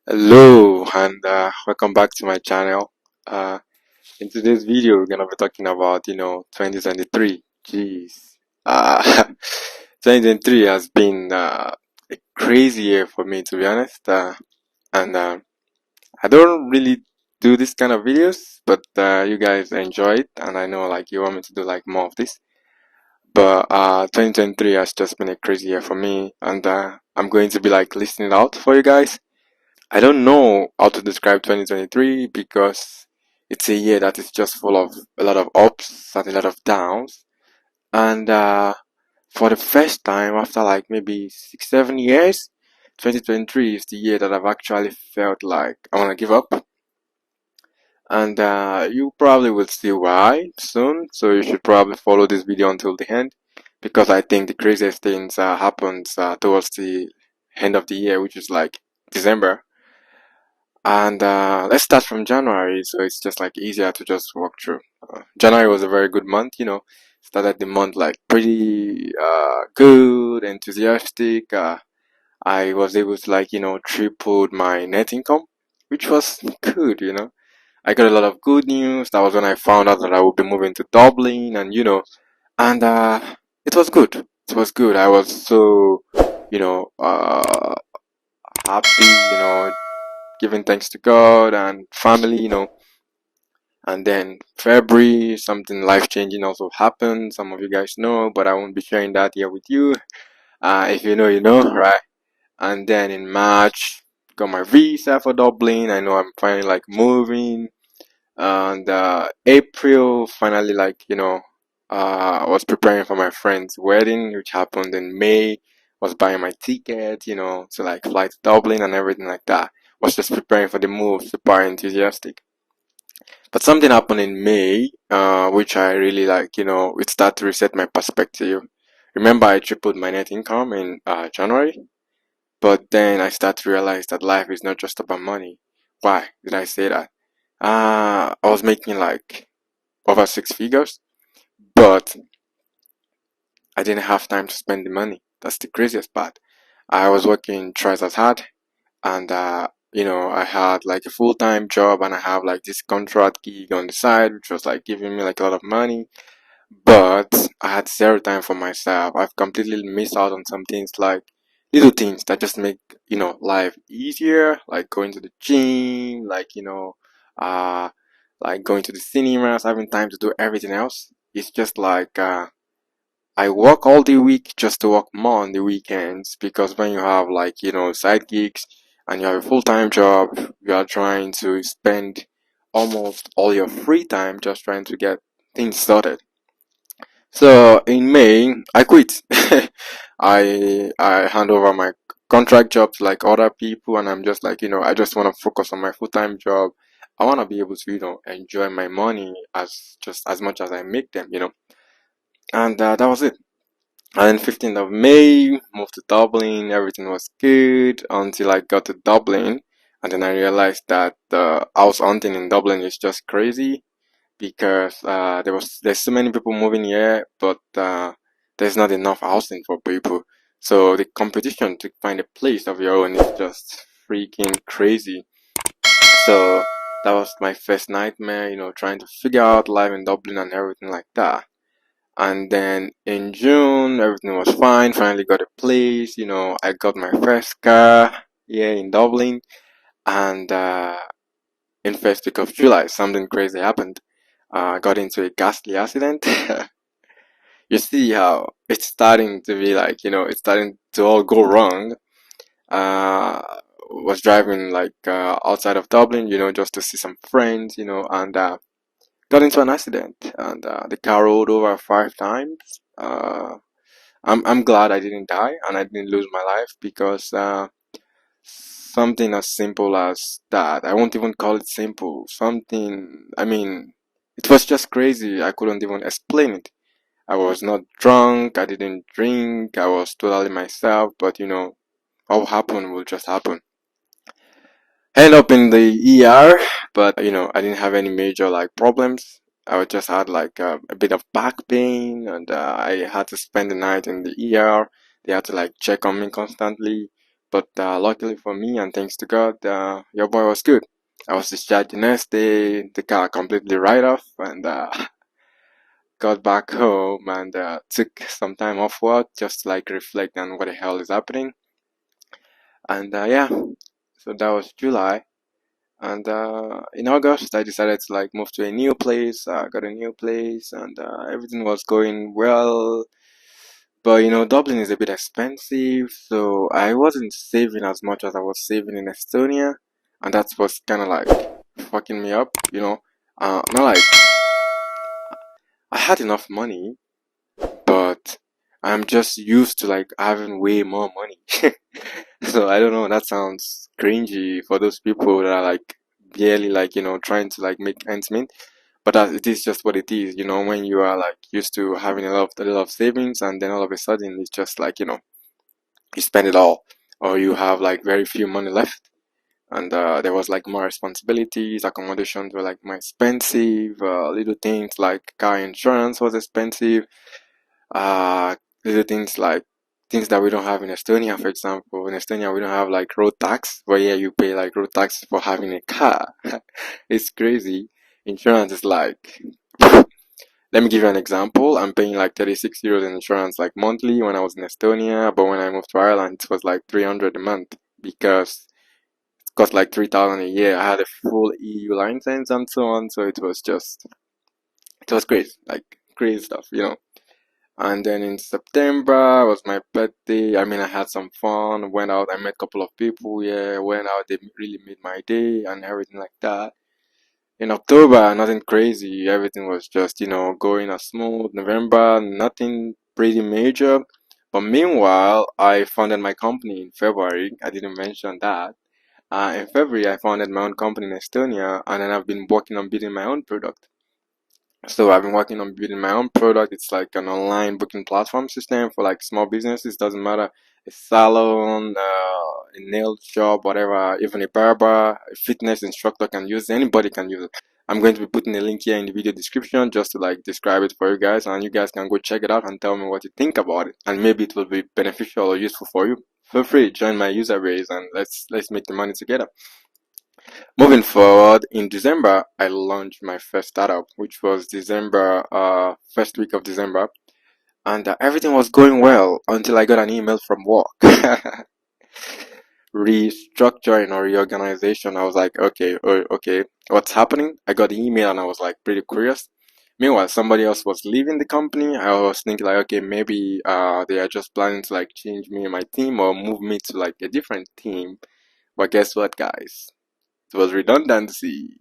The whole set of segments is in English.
Hello and welcome back to my channel. Uh, in today's video, we're gonna be talking about 2023. Jeez, 2023 has been a crazy year for me, to be honest. And I don't really do this kind of videos, but you guys enjoy it, and I know like you want me to do like more of this. But 2023 has just been a crazy year for me, and I'm going to be like listening out for you guys. I don't know how to describe 2023 because it's a year that is just full of a lot of ups and a lot of downs. And for the first time after like maybe 6, 7 years, 2023 is the year that I've actually felt like I want to give up. And you probably will see why soon. So you should probably follow this video until the end because I think the craziest things happens towards the end of the year, which is like December. And let's start from January, so it's just like easier to just walk through. January was a very good month, Started the month like pretty good, enthusiastic. I was able to like triple my net income, which was good. I got a lot of good news. That was when I found out that I would be moving to Dublin, and it was good. It was good. I was so you know happy, giving thanks to God and family. And then February, something life changing also happened. Some of you guys know, but I won't be sharing that here with you. If you know, you know, right? And then in March, got my visa for Dublin. I know I'm finally like moving. And April, finally, like, I was preparing for my friend's wedding, which happened in May. Was buying my ticket, to like fly to Dublin and everything like that. Was just preparing for the move, super enthusiastic. But something happened in May, which I really like, it started to reset my perspective. Remember, I tripled my net income in January, but then I started to realize that life is not just about money. Why did I say that? I was making like over 6 figures, but I didn't have time to spend the money. That's the craziest part. I was working twice as hard, and I had like a full-time job, and I have like this contract gig on the side, which was like giving me like a lot of money. But I had zero time for myself. I've completely missed out on some things like little things that just make, life easier, like going to the gym, uh, like going to the cinemas, having time to do everything else. It's just like, I work all the week just to work more on the weekends because when you have like, side gigs and you have a full-time job, you are trying to spend almost all your free time just trying to get things sorted. So in May, I quit. I hand over my contract job to like other people, and I'm just like, I just want to focus on my full-time job. I want to be able to, enjoy my money as just as much as I make them. And that was it. And then 15th of May, moved to Dublin. Everything was good until I got to Dublin, and then I realized that the house hunting in Dublin is just crazy because there's so many people moving here, but there's not enough housing for people. So the competition to find a place of your own is just freaking crazy. So that was my first nightmare, trying to figure out life in Dublin and everything like that. And then in June, everything was fine. Finally got a place. I got my first car here in Dublin. And in first week of July, something crazy happened. I got into a ghastly accident. You see how it's starting to be like, it's starting to all go wrong. Uh, was driving like outside of Dublin, just to see some friends, and got into an accident, and the car rolled over 5 times. I'm glad I didn't die and I didn't lose my life because something as simple as that, I won't even call it simple. I mean, it was just crazy. I couldn't even explain it. I was not drunk, I didn't drink, I was totally myself, but what happened will just happen. End up in the ER, but I didn't have any major like problems. I just had like a bit of back pain, and I had to spend the night in the ER. They had to like check on me constantly. But luckily for me, and thanks to God, your boy was good. I was discharged the next day, the car completely write off, and got back home and took some time off work just to like reflect on what the hell is happening. And yeah, so that was July. And in August, I decided to like move to a new place. I got a new place, and everything was going well. But Dublin is a bit expensive, so I wasn't saving as much as I was saving in Estonia, and that's what's kind of like fucking me up. Not like I had enough money, but I'm just used to like having way more money. So I don't know, that sounds cringy for those people that are like barely like, trying to like make ends meet. But it is just what it is, when you are like used to having a lot of savings and then all of a sudden it's just like, you spend it all or you have like very few money left. And there was like more responsibilities, accommodations were like more expensive, little things like car insurance was expensive, uh little things like things that we don't have in Estonia, for example. In Estonia we don't have like road tax, but yeah, you pay like road tax for having a car. It's crazy. Insurance is like let me give you an example. I'm paying like 36 euros in insurance like monthly when I was in Estonia, but when I moved to Ireland it was like 300 a month because it cost like 3,000 a year. I had a full EU license and so on, so it was great, like crazy stuff. And then in September was my birthday. I mean, I had some fun, went out, I met a couple of people, yeah, went out, they really made my day and everything like that. In October, nothing crazy, everything was just, going as smooth. November, nothing pretty major. But meanwhile, I founded my company in February. I didn't mention that. In February, I founded my own company in Estonia, and then I've been working on building my own product. So I've been working on building my own product. It's like an online booking platform system for like small businesses. Doesn't matter, a salon, a nail shop, whatever, even a barber, a fitness instructor can use it. Anybody can use it. I'm going to be putting a link here in the video description just to like describe it for you guys, and you guys can go check it out and tell me what you think about it. And maybe it will be beneficial or useful for you. Feel free, join my user base and let's make the money together. Moving forward, in December, I launched my first startup, which was December, first week of December, and everything was going well until I got an email from work. Restructuring or reorganization. I was like, okay, okay, what's happening? I got the email and I was like pretty curious. Meanwhile, somebody else was leaving the company. I was thinking like, okay, maybe they are just planning to like change me and my team or move me to like a different team. But guess what, guys? It was redundancy.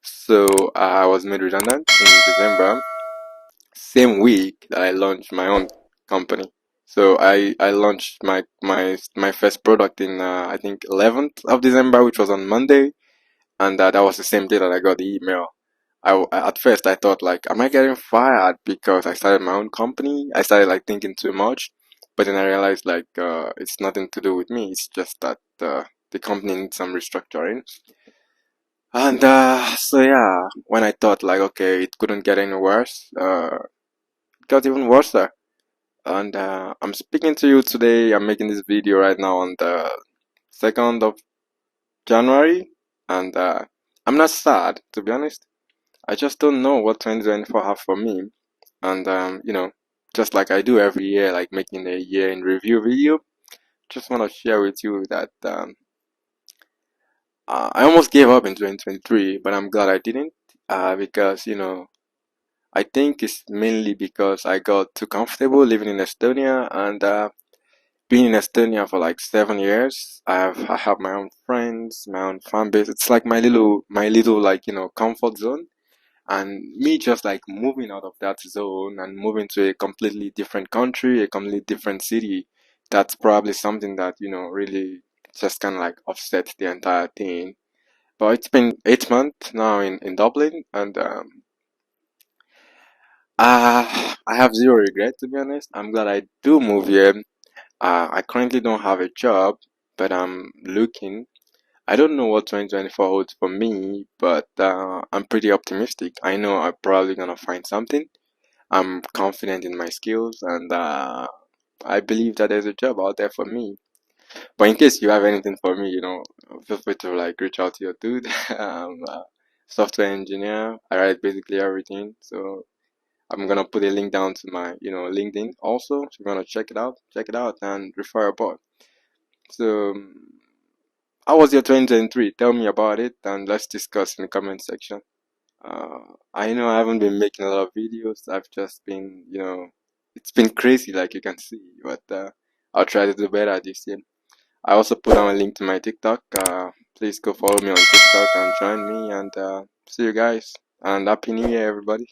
So I was made redundant in December, same week that I launched my own company. So I launched my first product in I think 11th of December, which was on Monday, and that was the same day that I got the email. At first I thought like, am I getting fired because I started my own company? I started like thinking too much, but then I realized like it's nothing to do with me. It's just that the company needs some restructuring. And so yeah, when I thought like, okay, it couldn't get any worse, it got even worse. And I'm speaking to you today. I'm making this video right now on the 2nd of January, and I'm not sad, to be honest. I just don't know what 2024 have for me. And just like I do every year, like making a year in review video, just want to share with you that I almost gave up in 2023, but I'm glad I didn't, because I think it's mainly because I got too comfortable living in Estonia and being in Estonia for like 7 years. I have my own friends, my own fan base. It's like my little like comfort zone. And me just like moving out of that zone and moving to a completely different country, a completely different city, that's probably something that really just kind of like offset the entire thing. But it's been 8 months now in Dublin, and I have zero regret, to be honest. I'm glad I do move here. I currently don't have a job, but I'm looking. I don't know what 2024 holds for me, but I'm pretty optimistic. I know I'm probably gonna find something. I'm confident in my skills, and I believe that there's a job out there for me. But in case you have anything for me, feel free to like reach out to your dude. Software engineer. I write basically everything. So I'm gonna put a link down to my, LinkedIn also. So you're gonna check it out, and refer a bot. So, how was your 2023? Tell me about it, and let's discuss in the comment section. I know I haven't been making a lot of videos. I've just been, it's been crazy, like you can see. But I'll try to do better this year. I also put on a link to my TikTok. Please go follow me on TikTok and join me. And see you guys. And Happy New Year, everybody.